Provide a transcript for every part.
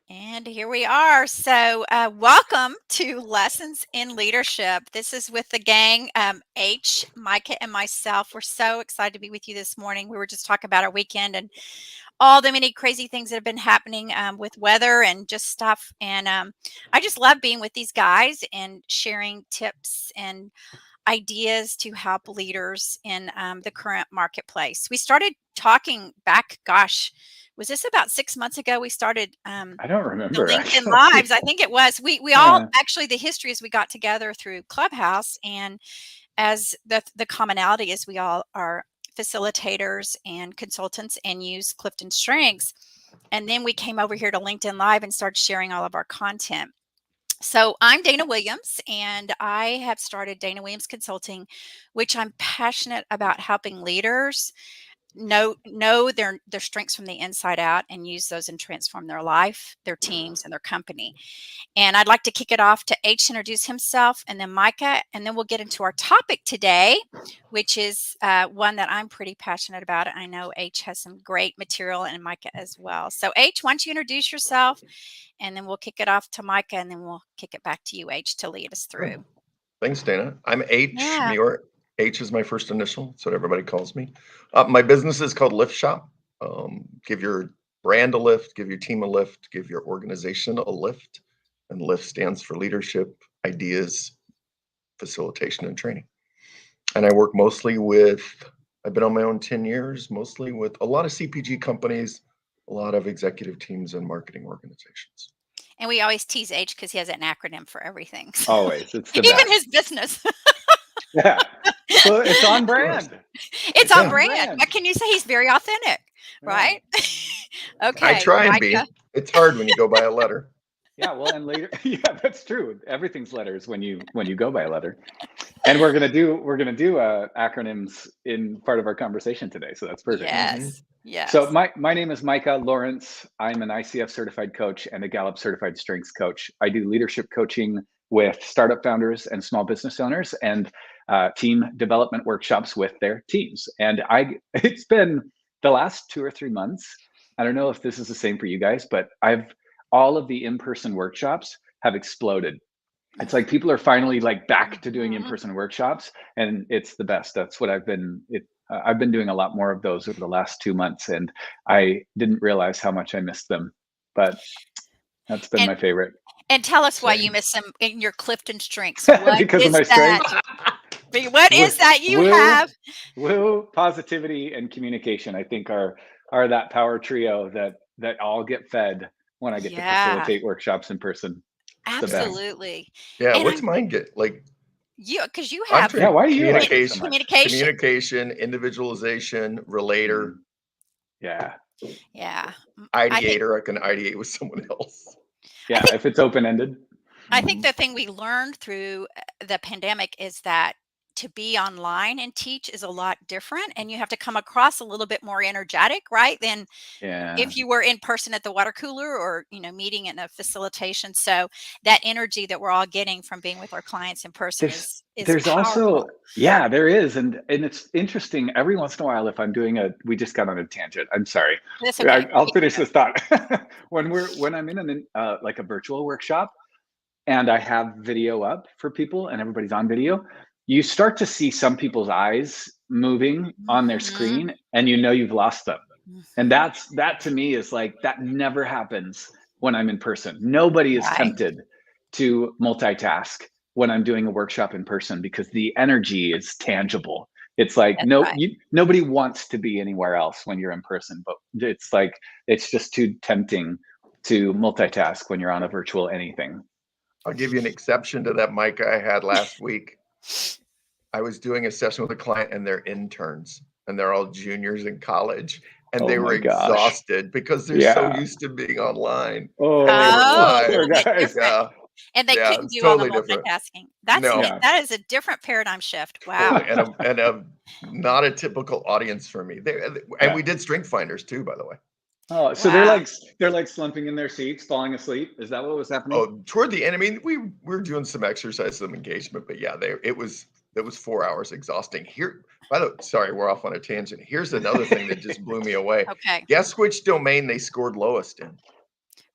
And here we are. Welcome to Lessons in Leadership. This is with the gang, H, Micah, and myself. We're so excited to be with you this morning. We were just talking about our weekend and all the many crazy things that have been happening with weather and just stuff. And I just love being with these guys and sharing tips and ideas to help leaders in the current marketplace. We started talking back, gosh, was this about 6 months ago? We started I don't the remember LinkedIn actually. Lives. I think it was. We all Yeah. actually, the history is we got together through Clubhouse, and as the commonality is we all are facilitators and consultants and use Clifton Strengths. And then we came over here to LinkedIn Live and started sharing all of our content. So I'm Dana Williams, and I have started Dana Williams Consulting, which I'm passionate about helping leaders know their strengths from the inside out and use those and transform their life, their teams, and their company. And I'd like to kick it off to H introduce himself, and then Micah, and then we'll get into our topic today, which is one that I'm pretty passionate about. I know H has some great material, and Micah as well. So H, why don't you introduce yourself, and then we'll kick it off to Micah, and then we'll kick it back to you, H, to lead us Oh, through. thanks, Dana. I'm H, Yeah. New York. H is my first initial. That's what everybody calls me. My business is called Lift Shop. Give your brand a lift, give your team a lift, give your organization a lift. And LIFT stands for leadership, ideas, facilitation, and training. And I work mostly with, I've been on my own 10 years, mostly with a lot of CPG companies, a lot of executive teams and marketing organizations. And we always tease H because he has an acronym for everything. So Always. It's the even best. his business. Yeah. Well, it's on Of course. brand. It's It's on Yeah, on brand. brand. What can you say? He's very authentic, Yeah. right? I Okay, try and be. Micah. It's hard when you go by a letter. Yeah. Well, and later, yeah, that's true. Everything's letters when you go by a letter. And we're gonna do acronyms in part of our conversation today. So that's perfect. hmm Yes. So Yes. my name is Micah Lawrence. I'm an ICF certified coach and a Gallup certified strengths coach. I do leadership coaching with startup founders and small business owners, and team development workshops with their teams. And it's been the last 2 or 3 months. I don't know if this is the same for you guys, but all of the in-person workshops have exploded. It's like people are finally like back to doing Mhm. in-person workshops, and it's the best. That's what I've been doing a lot more of those over the last 2 months, and I didn't realize how much I missed them, but that's been And my favorite. and tell us why you Same. miss him in your Clifton strengths. What Because of is my that? strengths. What Woo, is that you woo, have? positivity, and communication, I think are that power trio that all get fed when I get to Yeah, facilitate workshops in person. It's the Yeah. best. absolutely. Yeah. And What's mine get? Like, because you I'm have Yeah, trained why do you like it so communication, much? communication. communication, individualization, relator, Mm, yeah. Yeah. I think ideator. I can ideate with someone else. I Yeah, think if it's open-ended. I think hmm the thing we learned through the pandemic is that to be online and teach is a lot different, and you have to come across a little bit more energetic, right? Than Yeah. if you were in person at the water cooler or meeting in a facilitation. So that energy that we're all getting from being with our clients in person There's is there's also, powerful. yeah, there is, and it's interesting every once in a while if I'm doing a we just got on a tangent. I'm sorry. That's okay. I'll We can finish go. this thought. When I'm in like a virtual workshop and I have video up for people and everybody's on video, you start to see some people's eyes moving on their Mhm, screen and you know you've lost them. And mhm. that to me is like that never happens when I'm in person. Nobody is Right. tempted to multitask when I'm doing a workshop in person because the energy is tangible. It's like That's right. nobody wants to be anywhere else when you're in person, but it's like it's just too tempting to multitask when you're on a virtual anything. I'll give you an exception to that, Mike, I had last week. I was doing a session with a client and they're interns and they're all juniors in college and Oh they were my gosh. exhausted because they're so Yeah. used to being online and they were Oh, Oh, a live. poor little bit guys. different. Yeah. And they Yeah. couldn't It's do all the totally different. multitasking. No, Yeah. That is a different paradigm shift. totally. Wow. And a not a typical audience for me. And Yeah. we did strength finders too, by the way. Oh, so Wow. they're like slumping in their seats, falling asleep. Is that what was happening? Oh, toward the end, I mean, we were doing some exercise, some engagement, but yeah, it was 4 hours exhausting. Here, by the sorry, we're off on a tangent. Here's another thing that just blew me away. Okay. Guess which domain they scored lowest in?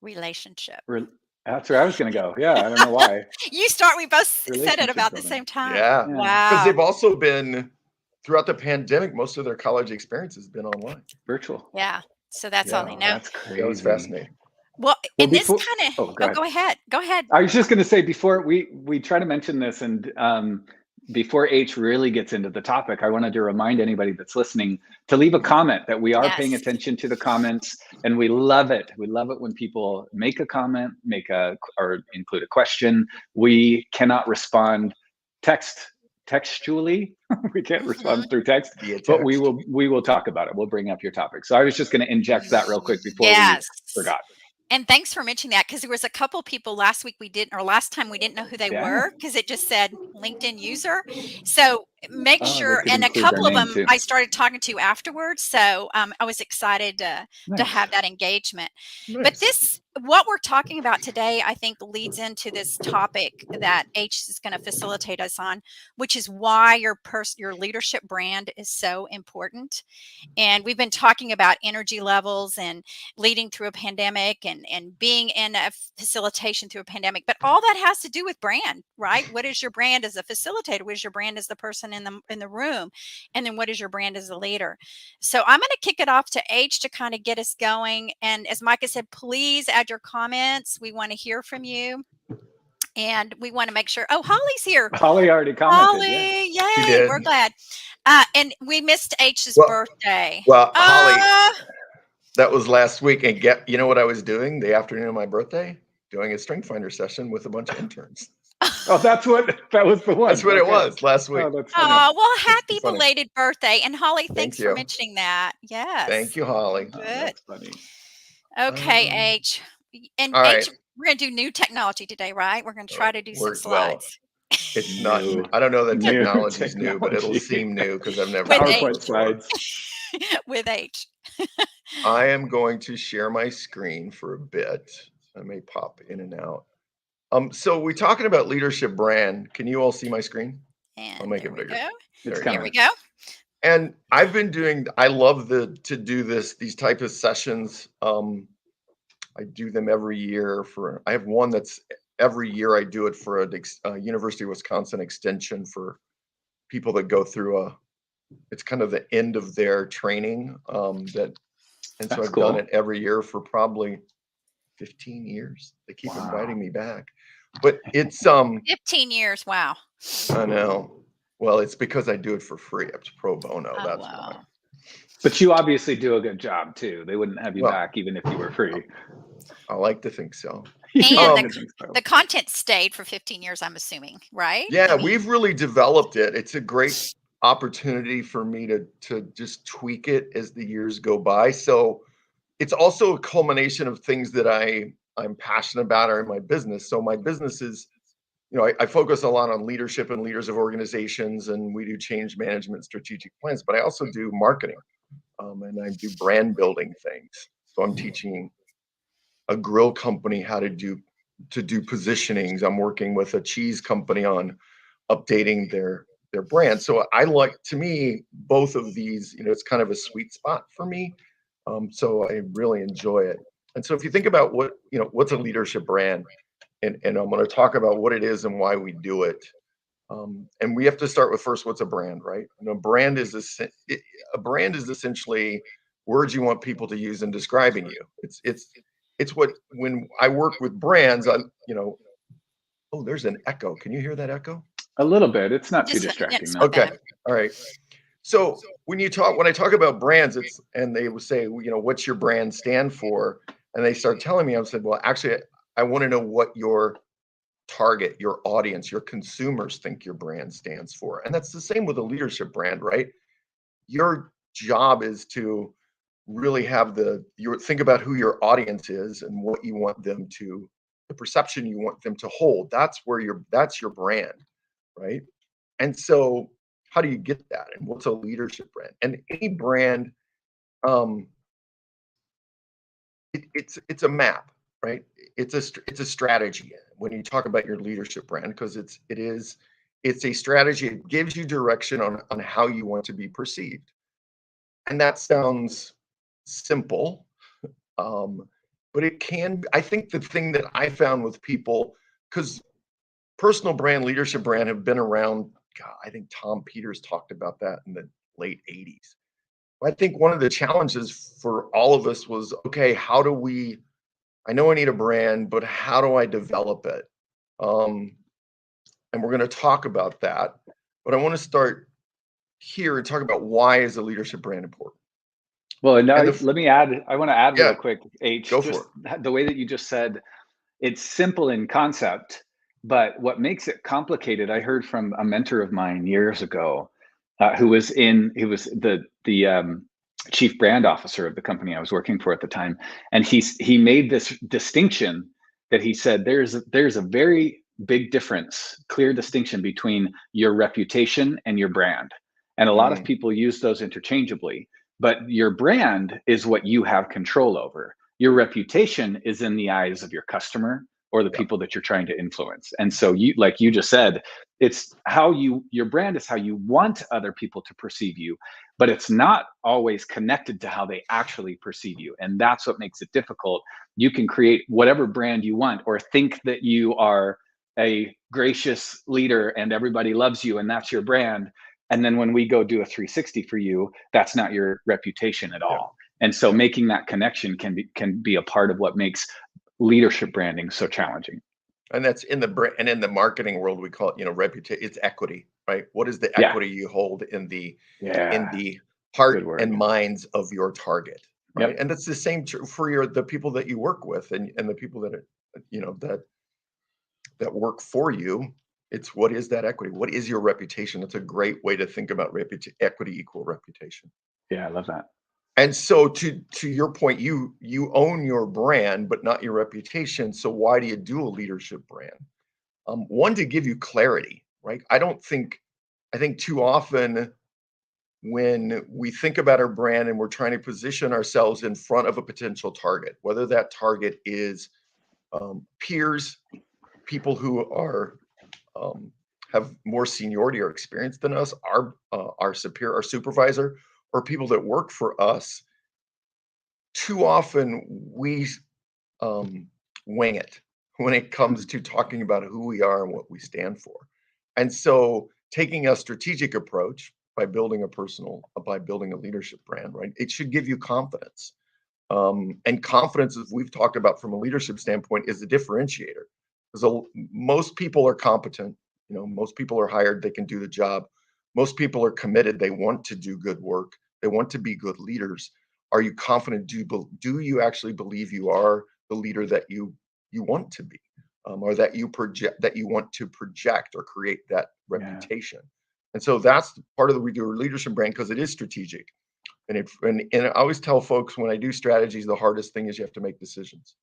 Relationship. That's where I was going to go. Yeah, I don't know why. You start. We both said it Relationship about the building. same time. Yeah. Yeah. Because Wow. they've also been, throughout the pandemic, most of their college experience has been online. Virtual. Yeah. So that's all they Yeah. know. That's crazy. That was fascinating. Well, Well, and this before, kind of. go ahead. Go ahead. Go ahead. I was just going to say, before we try to mention this, and before H really gets into the topic, I wanted to remind anybody that's listening to leave a comment, that we are paying Yes. attention to the comments, and we love it. We love it when people make a comment, or include a question. We cannot respond textually. We can't respond through text, Via but we text. will talk about it. We'll bring up your topic. So I was just going to inject that real quick before Yes. we forgot. And thanks for mentioning that, because there was a couple people last week last time we didn't know who they were, because it just said LinkedIn user. So make sure, they could and a include their couple of name them too. I started talking to afterwards. So I was excited to have that engagement. Nice. But what we're talking about today, I think, leads into this topic that H is going to facilitate us on, which is why your leadership brand is so important. And we've been talking about energy levels and leading through a pandemic and being in a facilitation through a pandemic. But all that has to do with brand, right? What is your brand as a facilitator? What is your brand as the person in the room? And then what is your brand as a leader? So I'm going to kick it off to H to kind of get us going. And as Micah said, please add your comments. We want to hear from you. And we want to make sure. Oh, Holly's here. Holly already commented. Holly, Yeah. She yay! did. We're glad. And we missed H's birthday. Well, Holly, that was last week. And you know what I was doing the afternoon of my birthday? Doing a Strength Finder session with a bunch of interns. Oh, that was the one. That's what it was last week. Oh, that's funny. Oh, well, happy belated birthday. And Holly, thanks for you. mentioning that. Yes. Thank you, Holly. Good. That's funny. Okay, H. And all H, right. we're going to do new technology today, right? We're going to try to do some slides. It's not, I don't know that technology is new, but it'll Technology. seem new because I've never With done it PowerPoint before. slides. With H. I am going to share my screen for a bit. I may pop in and out. So we're talking about leadership brand. Can you all see my screen? And I'll make it bigger. There we go. And I've been I love to do these type of sessions. I do them every year I have one that's every year I do it for a University of Wisconsin extension for people that go through it's kind of the end of their training. And so I've done it every year for probably 15 years. They keep inviting me back. But it's 15 years. Wow. I know. Well, it's because I do it for free. It's pro bono. Oh, That's wow. why. But you obviously do a good job too. They wouldn't have you back even if you were free. I like to think so. And the content stayed for 15 years, I'm assuming, right? Yeah, we've really developed it. It's a great opportunity for me to just tweak it as the years go by. So it's also a culmination of things that I'm passionate about or in my business. So my business is, I focus a lot on leadership and leaders of organizations, and we do change management, strategic plans, but I also do marketing, and I do brand building things. So I'm teaching a grill company how to do positionings. I'm working with a cheese company on updating their brand. So to me, both of these, it's kind of a sweet spot for me. So I really enjoy it. And so if you think about what's a leadership brand, and I'm going to talk about what it is and why we do it. And we have to start with first, what's a brand, right? A brand is essentially words you want people to use in describing you. It's what, when I work with brands, oh, there's an echo. Can you hear that echo? A little bit. It's not too distracting. It's not bad. All right. So when I talk about brands, and they would say, what's your brand stand for? And they start telling me, I said, well, actually, I want to know what your target, your audience, your consumers think your brand stands for. And that's the same with a leadership brand, right? Your job is to really have think about who your audience is and what you want them to, the perception you want them to hold. That's your brand, right? And so how do you get that? And what's a leadership brand? And any brand, it's a map, right? It's a strategy when you talk about your leadership brand, because it's a strategy. It gives you direction on how you want to be perceived. And that sounds simple, but it can. I think the thing that I found with people, because personal brand, leadership brand have been around. God, I think Tom Peters talked about that in the late 80s. I think one of the challenges for all of us was, okay, how do we, I know I need a brand, but how do I develop it? And we're going to talk about that, but I want to start here and talk about why is a leadership brand important. Well, and now And let me add, I want to add Yeah, real quick, H, go just for it. the way that you just said, it's simple in concept, but what makes it complicated, I heard from a mentor of mine years ago, who was the chief brand officer of the company I was working for at the time, and he made this distinction that he said there's a very big difference, clear distinction between your reputation and your brand, and a lot of people use those interchangeably. But your brand is what you have control over. Your reputation is in the eyes of your customer or the Yeah. people that you're trying to influence. And so you, like you just said, it's how your brand is how you want other people to perceive you, but it's not always connected to how they actually perceive you. And that's what makes it difficult. You can create whatever brand you want or think that you are a gracious leader and everybody loves you and that's your brand. And then when we go do a 360 for you, that's not your reputation at all. And so making that connection can be a part of what makes leadership branding so challenging. And that's in the marketing world, we call it, reputation. It's equity, right? What is the equity you hold in the heart and minds of your target, right? Yep. And it's the same for the people that you work with and the people that are, that work for you. It's what is that equity? What is your reputation? It's a great way to think about equity equal reputation. Yeah, I love that. And so to your point, you own your brand, but not your reputation. So why do you do a leadership brand? One, to give you clarity, right? I think too often when we think about our brand and we're trying to position ourselves in front of a potential target, whether that target is peers, people who are have more seniority or experience than us, our superior, our supervisor, or people that work for us, too often we wing it when it comes to talking about who we are and what we stand for. And so taking a strategic approach by building a leadership brand, right? It should give you confidence. And confidence, as we've talked about from a leadership standpoint, is a differentiator. Because most people are competent, most people are hired, they can do the job. Most people are committed, they want to do good work, they want to be good leaders. Are you confident? Do you actually believe you are the leader that you want to be, or that you want to project or create that reputation? And so that's part of we do a leadership brand because it is strategic. And I always tell folks when I do strategies, the hardest thing is you have to make decisions.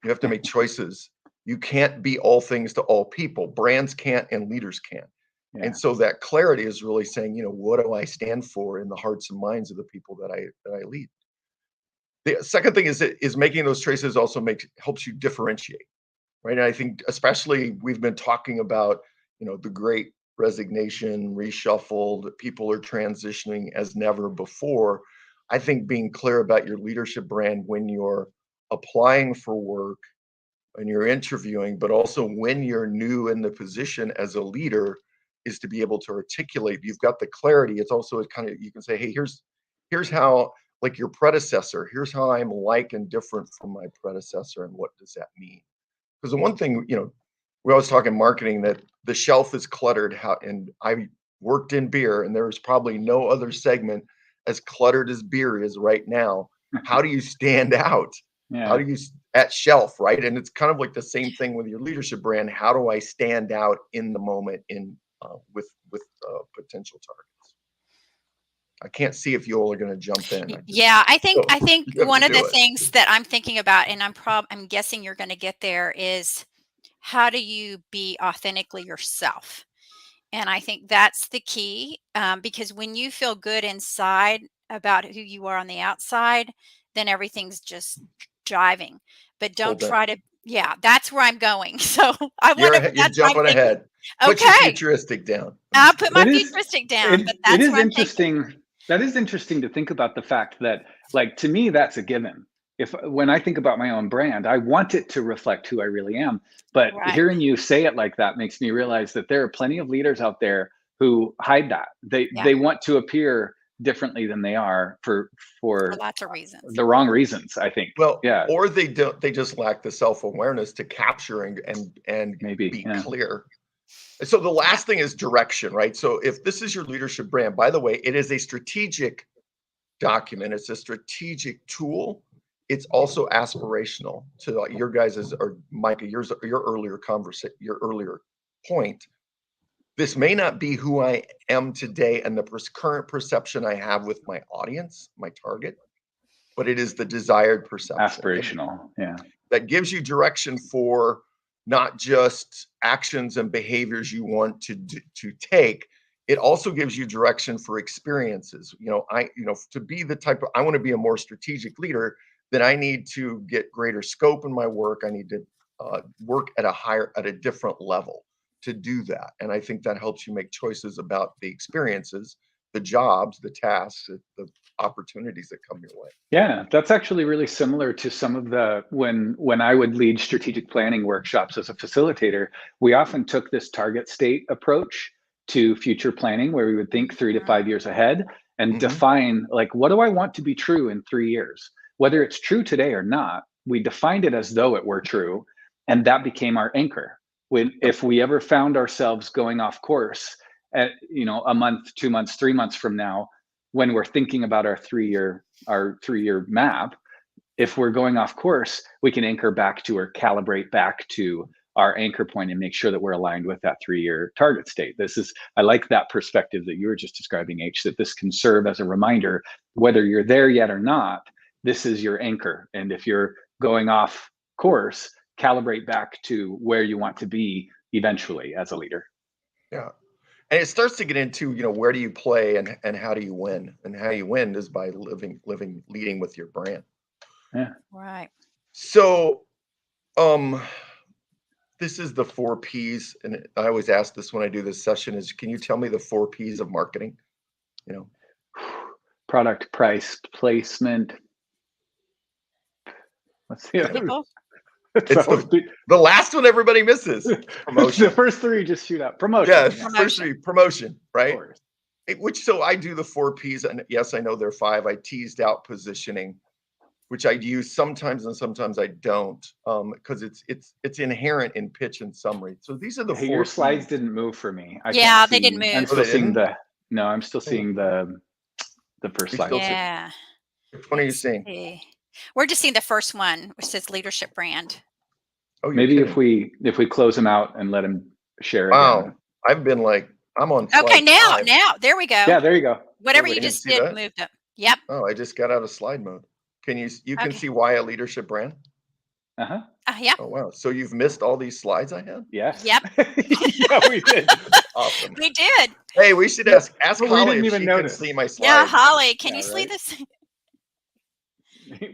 You have to make choices. You can't be all things to all people. Brands can't and leaders can't. Yeah. And so that clarity is really saying, what do I stand for in the hearts and minds of the people that I lead? The second thing is making those choices also helps you differentiate, right? And I think especially we've been talking about, the great resignation, reshuffled, people are transitioning as never before. I think being clear about your leadership brand when you're applying for work and you're interviewing, but also when you're new in the position as a leader, is to be able to articulate. You've got the clarity. It's also you can say, hey, here's how, like your predecessor, here's how I'm like and different from my predecessor, and what does that mean? Because the one thing, we always talk in marketing that the shelf is cluttered. And I worked in beer, and there's probably no other segment as cluttered as beer is right now. How do you stand out? Yeah. How do you at shelf, right? And it's kind of like the same thing with your leadership brand. How do I stand out in the moment with potential targets? I can't see if you all are going to jump in. I think one of the things that I'm thinking about, and I'm guessing you're going to get there, is how do you be authentically yourself? And I think that's the key, because when you feel good inside about who you are on the outside, then everything's just jiving. But don't try to. Yeah, that's where I'm going. So you're jumping ahead. Put your futuristic down. I'll put my futuristic down. But that's what I'm interesting. That is interesting to think about the fact that, like, to me, that's a given. when I think about my own brand, I want it to reflect who I really am. But Right. hearing you say it like that makes me realize that there are plenty of leaders out there who hide that. They want to appear differently than they are for lots of reasons. the wrong reasons, I think. Well, yeah. Or they just lack the self-awareness to capture and Maybe be clear. So the last thing is direction, right? So if this is your leadership brand, by the way, it is a strategic document. It's a strategic tool. It's also aspirational to your guys's, or Micah, your earlier your earlier point. This may not be who I am today and the current perception I have with my audience, my target, but it is the desired perception. Aspirational, that gives you direction for not just actions and behaviors you want to take. It also gives you direction for experiences. To be the type of, I want to be a more strategic leader, then I need to get greater scope in my work. I need to work at a different level to do that. And I think that helps you make choices about the experiences, the jobs, the tasks, the opportunities that come your way. Yeah, that's actually really similar to some of the, when I would lead strategic planning workshops as a facilitator, we often took this target state approach to future planning, where we would think 3 to 5 years ahead and define, like, what do I want to be true in 3 years? Whether it's true today or not, we defined it as though it were true, and that became our anchor. If we ever found ourselves going off course at, a month, 2 months, 3 months from now, when we're thinking about our 3-year map, if we're going off course, we can anchor back to, or calibrate back to, our anchor point and make sure that we're aligned with that 3-year target state. I like that perspective that you were just describing, H, that this can serve as a reminder, whether you're there yet or not, this is your anchor. And if you're going off course, calibrate back to where you want to be eventually as a leader. Yeah. And it starts to get into, where do you play and how do you win? And how you win is by leading with your brand. Yeah. Right. So, this is the 4 P's. And I always ask this when I do this session is, can you tell me the 4 P's of marketing? Product, price, placement. What's the other? People. It's the last one everybody misses. Promotion. The first 3 just shoot up. Promotion. Yeah, first 3, promotion, right? So I do the 4 P's, and yes, I know there are 5. I teased out positioning, which I use sometimes and sometimes I don't, because it's inherent in pitch and summary. So these are the 4 Your P's. slides didn't move for me. They didn't move. I'm still seeing I'm still seeing the first slide. Yeah. Which one are you seeing? We're just seeing the first one, which says leadership brand. Oh, maybe if we close them out and let him share. Wow, again. I've been like, I'm on. Okay, now there we go. Yeah, there you go. Whatever you just did, moved up. Yep. Oh, I just got out of slide mode. Can you can Okay. see why a leadership brand? Yeah. Oh wow, so you've missed all these slides I had? Yes. Yep. Yeah, we did. Awesome. We did. Hey, we should ask we Holly didn't if even she notice. can see my slides. Yeah, Holly, can you Yeah, see right? this?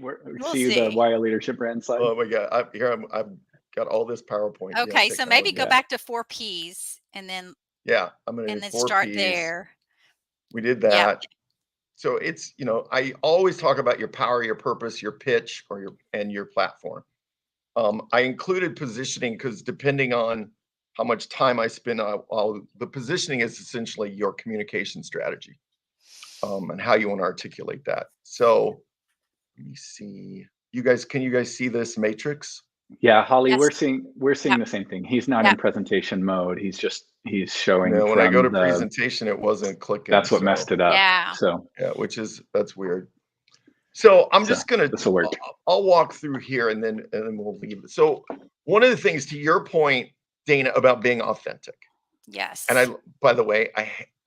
We'll see the why a leadership brand slide. Oh my God, I've got all this PowerPoint. Okay, so maybe go back to 4 P's and then I'm gonna do 4 start Ps. there. We did that. Yep. So it's, I always talk about your power, your purpose, your pitch, and your platform. I included positioning because depending on how much time I spend, the positioning is essentially your communication strategy, and how you want to articulate that. So let me see. Can you guys see this matrix? Yeah, Holly, Yes. we're seeing the same thing. He's not in presentation mode. He's showing. No, when I go to presentation, it wasn't clicking. That's what messed it up. Yeah. So that's weird. So I'm just gonna. This will work. I'll walk through here and then we'll leave. So one of the things, to your point, Dana, about being authentic. Yes. And by the way,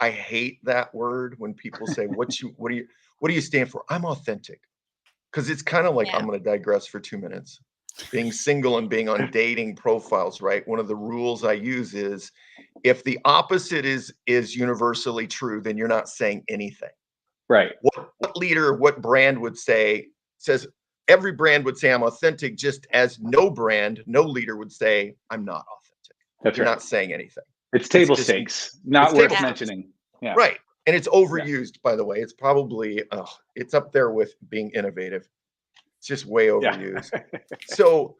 I hate that word when people say, what do you stand for? I'm authentic. Because it's kind of like, I'm going to digress for 2 minutes. Being single and being on dating profiles, right? One of the rules I use is, if the opposite is universally true, then you're not saying anything. Right. What leader, what brand says every brand would say I'm authentic, just as no leader would say I'm not authentic. That's You're right. not saying anything. It's table stakes, not worth mentioning. Yeah. Right. And it's overused, by the way. It's probably, it's up there with being innovative. It's just way Yeah. overused. So,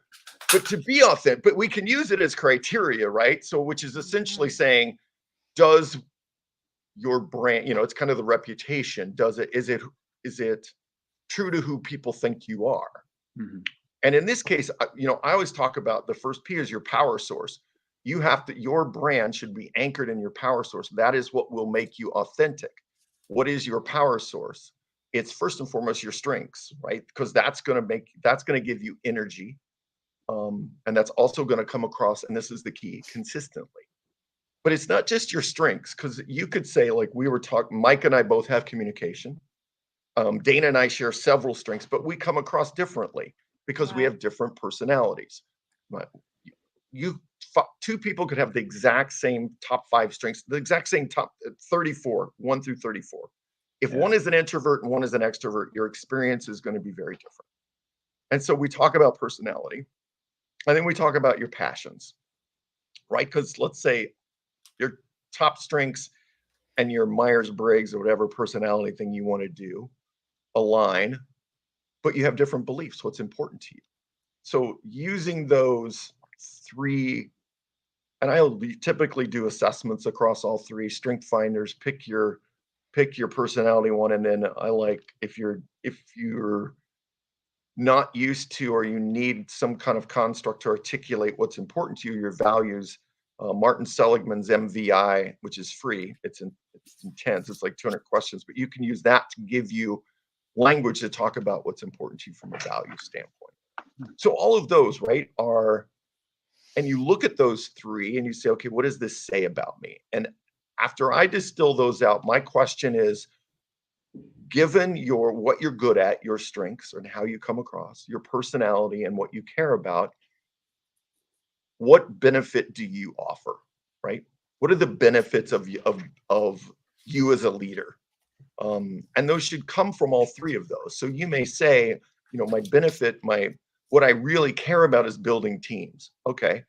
but to be authentic, but we can use it as criteria, right? So, which is essentially saying, does your brand, it's kind of the reputation, is it true to who people think you are? Mhm. And in this case, I always talk about the first P is your power source. Your brand should be anchored in your power source. That is what will make you authentic. What is your power source? It's first and foremost your strengths, right? Because that's going to give you energy. And that's also going to come across, and this is the key, consistently. But it's not just your strengths, because you could say, like we were talking, Mike and I both have communication. Dana and I share several strengths, but we come across differently because we Right. have different personalities. But two people could have the exact same top 5 strengths, the exact same top 34, 1 through 34. If one is an introvert and one is an extrovert, your experience is going to be very different. And so we talk about personality, and then we talk about your passions, right? Because let's say your top strengths and your Myers-Briggs or whatever personality thing you want to do align, but you have different beliefs, what's important to you. So using those 3, and I'll typically do assessments across all 3 strength finders, pick your personality one, and then I like, if you're not used to, or you need some kind of construct to articulate what's important to you, your values, Martin Seligman's MVI, which is free. It's intense. It's like 200 questions, but you can use that to give you language to talk about what's important to you from a value standpoint. So all of those, right, and you look at those 3 and you say, okay, what does this say about me? And after I distill those out, my question is, given what you're good at, your strengths and how you come across, your personality and what you care about, what benefit do you offer, right? What are the benefits of you as a leader? And those should come from all 3 of those. So you may say, my benefit, what I really care about is building teams. Okay.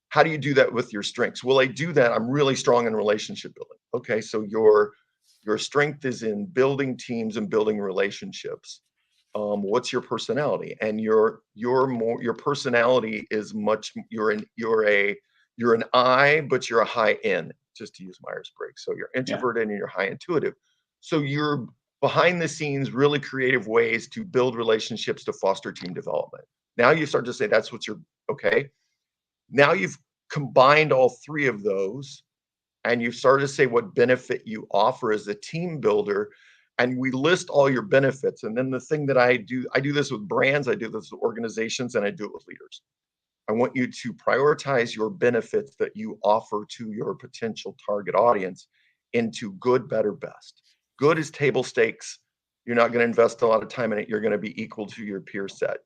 How do you do that with your strengths? Well, I do that. I'm really strong in relationship building. Okay. So your strength is in building teams and building relationships. What's your personality? And your personality is you're an I, but you're a high N, just to use Myers-Briggs. So you're introverted and you're high intuitive. So you're behind the scenes, really creative ways to build relationships to foster team development. Now you start to say that's what you're, okay. Now you've combined all 3 of those, and you start to say what benefit you offer as a team builder, and we list all your benefits. And then the thing that I do this with brands, I do this with organizations, and I do it with leaders. I want you to prioritize your benefits that you offer to your potential target audience into good, better, best. Good is table stakes. You're not going to invest a lot of time in it. You're going to be equal to your peer set.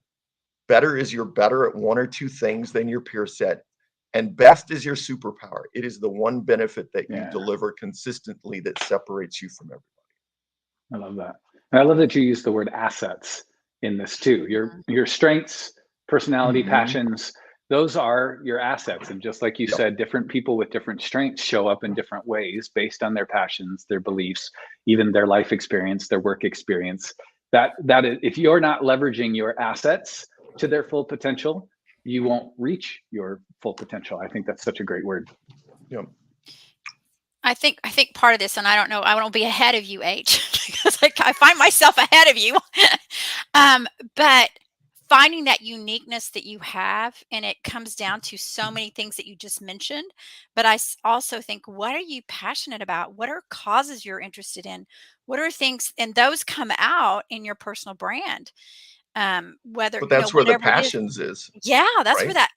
Better is you're better at 1 or 2 things than your peer set. And best is your superpower. It is the one benefit that you deliver consistently that separates you from everybody. I love that. And I love that you use the word assets in this too. Your strengths, personality, passions, those are your assets. And just like you said, different people with different strengths show up in different ways based on their passions, their beliefs, even their life experience, their work experience. That is, if you're not leveraging your assets to their full potential, you won't reach your full potential. I think that's such a great word. Yeah. I think part of this, and I don't know, I want to be ahead of you, H, because I find myself ahead of you. But finding that uniqueness that you have, and it comes down to so many things that you just mentioned. But I also think, what are you passionate about? What are causes you're interested in? What are things, and those come out in your personal brand. Whether, But that's where the whatever it is. passions is. Yeah, that's where right?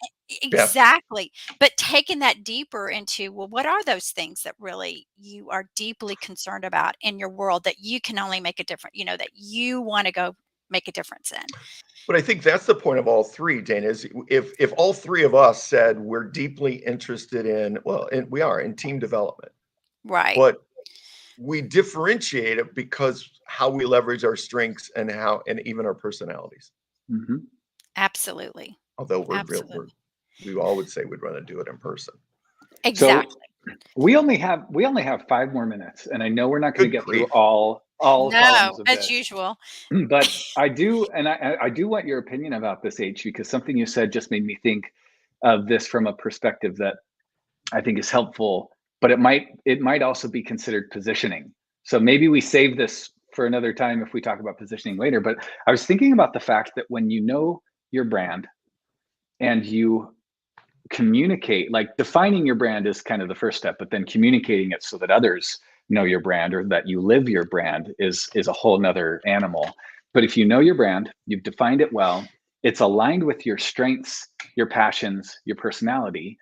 exactly. But taking that deeper into, well, what are those things that really you are deeply concerned about in your world that you can only make a difference, that you want to go make a difference in? But I think that's the point of all 3, Dana, is if all 3 of us said we're deeply interested in, we are in team development. Right. But we differentiate it because how we leverage our strengths and even our personalities. Mm-hmm. Absolutely. Although we all would say we'd rather do it in person. Exactly. So we only have 5 more minutes, and I know we're not going to get through all all No, columns of as this. usual. But I do, and I do want your opinion about this, H, because something you said just made me think of this from a perspective that I think is helpful, but it might also be considered positioning. So maybe we save this for another time if we talk about positioning later. But I was thinking about the fact that when you know your brand and you communicate, like defining your brand is kind of the first step, but then communicating it so that others know your brand or that you live your brand is a whole nother animal. But if you know your brand, you've defined it well, it's aligned with your strengths, your passions, your personality.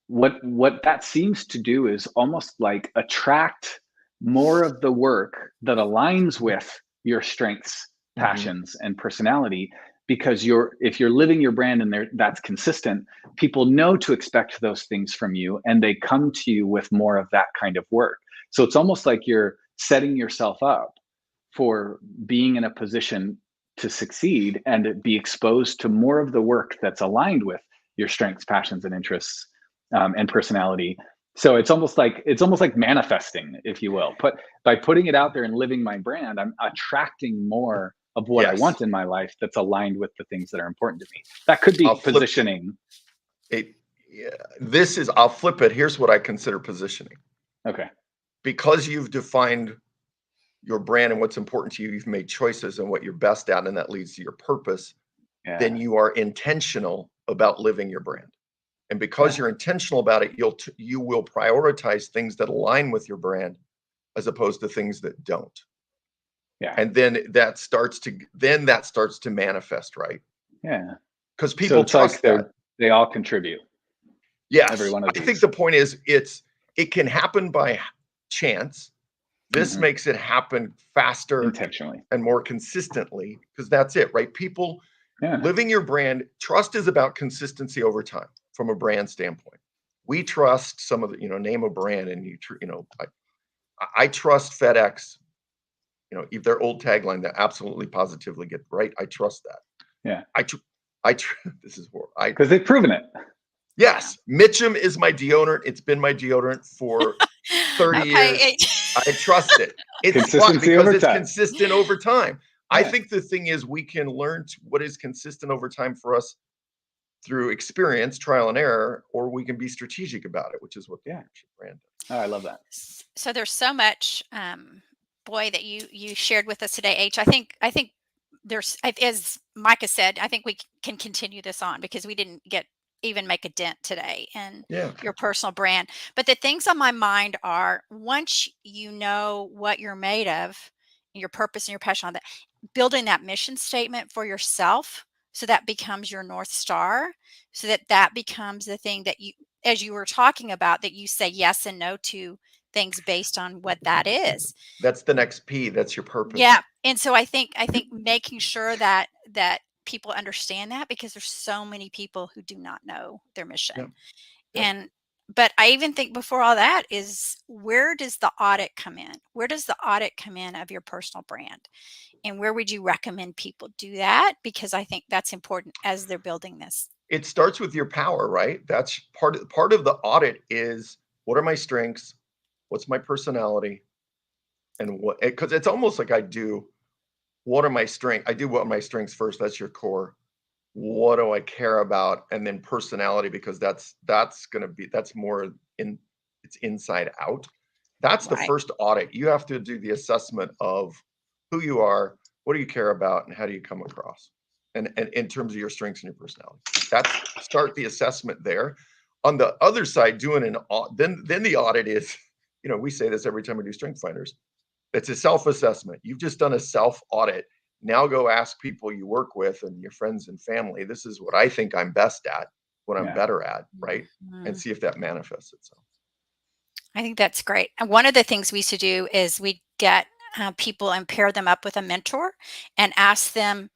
What that seems to do is almost like attract more of the work that aligns with your strengths, passions, and personality, because if you're living your brand and that's consistent, people know to expect those things from you and they come to you with more of that kind of work. So it's almost like you're setting yourself up for being in a position to succeed and be exposed to more of the work that's aligned with your strengths, passions, and interests, and personality. So it's almost like manifesting, if you will. By putting it out there and living my brand, I'm attracting more of what I Yes. want in my life that's aligned with the things that are important to me. That could be positioning. I'll flip it. Here's what I consider positioning. Okay. Because you've defined your brand and what's important to you, you've made choices and what you're best at, and that leads to your purpose. Yeah. Then you are intentional about living your brand. And because you're intentional about it, you will prioritize things that align with your brand as opposed to things that don't. Yeah. And then that starts to manifest, right? Yeah. Because people trust that. They all contribute. Yes. Every one of these. I think the point is it can happen by chance. This makes it happen faster, intentionally, and more consistently, because that's it, right? People living your brand, trust is about consistency over time from a brand standpoint. We trust some of the, name a brand, and I trust FedEx, if their old tagline that absolutely positively get right. I trust that. Yeah. This is horrible. Because they've proven it. Yes. Mitchum is my deodorant. It's been my deodorant for 30 years. I trust it. It's consistency because over it's time. consistent over time. Yeah. I think the thing is we can learn what is consistent over time for us through experience, trial and error, or we can be strategic about it, which is what the leadership brand does. Oh, I love that. So there's so much, boy, that you shared with us today, H. I think there's, as Micah said, I think we can continue this on because we didn't even make a dent today in your personal brand. But the things on my mind are, once you know what you're made of, your purpose and your passion on that, building that mission statement for yourself, so that becomes your North Star, so that becomes the thing that you, as you were talking about, that you say yes and no to things based on what that is. That's the next P. That's your purpose. Yeah. And so I think making sure that people understand that, because there's so many people who do not know their mission. But I even think before all that is, where does the audit come in? Where does the audit come in of your personal brand? And where would you recommend people do that? Because I think that's important as they're building this. It starts with your power, right? That's part of the audit is, what are my strengths? What's my personality? And because it's almost like I do what are my strengths first. That's your core. What do I care about? And then personality, because that's more it's inside out. That's the first audit. You have to do the assessment of who you are, what do you care about, and how do you come across? And in terms of your strengths and your personality. Start the assessment there. On the other side, then the audit is, we say this every time we do Strength Finders. It's a self-assessment. You've just done a self-audit. Now go ask people you work with and your friends and family, this is what I think I'm best at, what I'm better at, right? And see if that manifests itself. I think that's great. And one of the things we used to do is we get people and pair them up with a mentor and ask them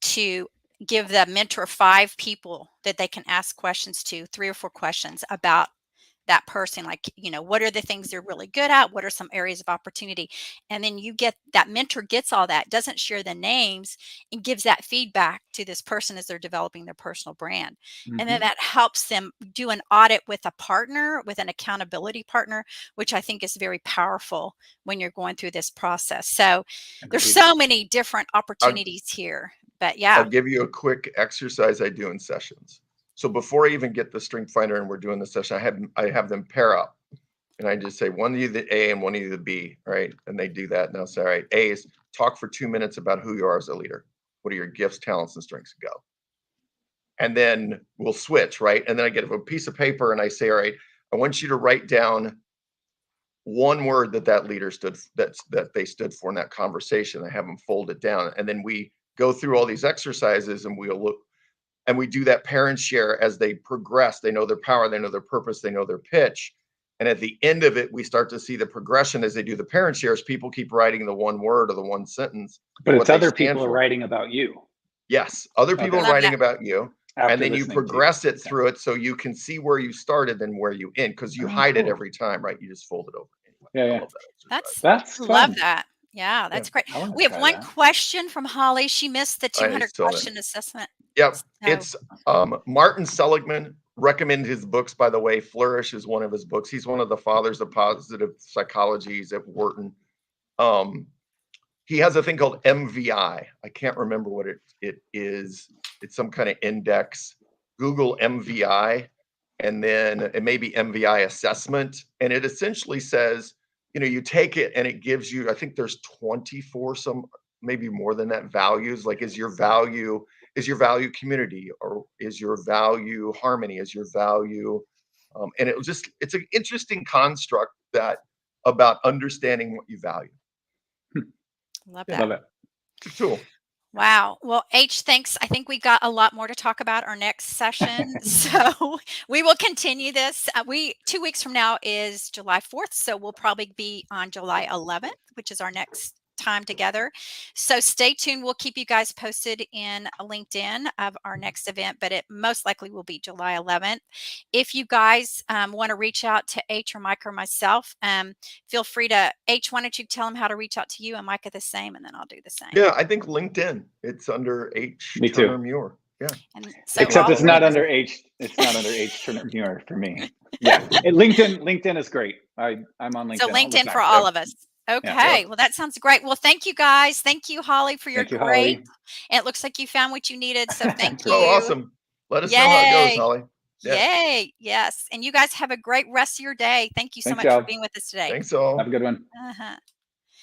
to give the mentor 5 people that they can ask questions to, 3 or 4 questions about that person, like, you know, what are the things they're really good at? What are some areas of opportunity? And then you get that mentor gets all that, doesn't share the names, and gives that feedback to this person as they're developing their personal brand. And then that helps them do an audit with a partner, with an accountability partner, which I think is very powerful when you're going through this process. So there's so many different opportunities here. But I'll yeah. give you a quick exercise I do in sessions. So before I even get the strength finder and we're doing the session, I have them pair up. And I just say, one of you the A and one of you the B, right? And they do that. And I'll say, all right, A is talk for 2 minutes about who you are as a leader. What are your gifts, talents, and strengths? Go. And then we'll switch, right? And then I get a piece of paper and I say, all right, I want you to write down one word that leader that they stood for in that conversation. I have them fold it down. And then we go through all these exercises and we'll look and we do that parent share as they progress. They know their power, they know their purpose, they know their pitch. And at the end of it, we start to see the progression as they do the parent shares. People keep writing the one word or the one sentence. But it's other people are writing about you. Yes, other people are writing about you. And then you progress it through it so you can see where you started and where you end, because you hide it every time, right? You just fold it over anyway. Yeah, I love that That's fun. love that. Yeah, that's great. We have one question from Holly. She missed the 200 question assessment. Yep. So. It's Martin Seligman recommended his books, by the way. Flourish is one of his books. He's one of the fathers of positive psychology. He's at Wharton. He has a thing called MVI. I can't remember what it is. It's some kind of index. Google MVI, and then it may be MVI assessment. And it essentially says, you know, you take it and it gives you, I think there's 24, some maybe more than that, values. Like, is your value community, or is your value harmony? Is your value, and it's an interesting construct that about understanding what you value. Love that. Love it. It's a tool. Wow. Well, H, thanks. I think we've got a lot more to talk about our next session. So we will continue this. 2 weeks from now is July 4th. So we'll probably be on July 11th, which is our next time together. So stay tuned. We'll keep you guys posted in LinkedIn of our next event, but it most likely will be July 11th. If you guys want to reach out to H or Mike or myself, feel free to, H, why don't you tell them how to reach out to you, and Micah the same, and then I'll do the same. Yeah, I think LinkedIn. It's under H. Me Turner too. Muir. Yeah. And so except it's not under H. It's not under H. Turner Muir for me. Yeah. LinkedIn is great. I'm on LinkedIn. So LinkedIn for all of us. Okay. Well, that sounds great. Well, thank you guys. Thank you, Holly, for your great. And it looks like you found what you needed. So thank you. Oh, awesome. Let us know how it goes, Holly. Yeah. Yay. Yes. And you guys have a great rest of your day. Thank you so much for being with us today. Thanks all. Have a good one.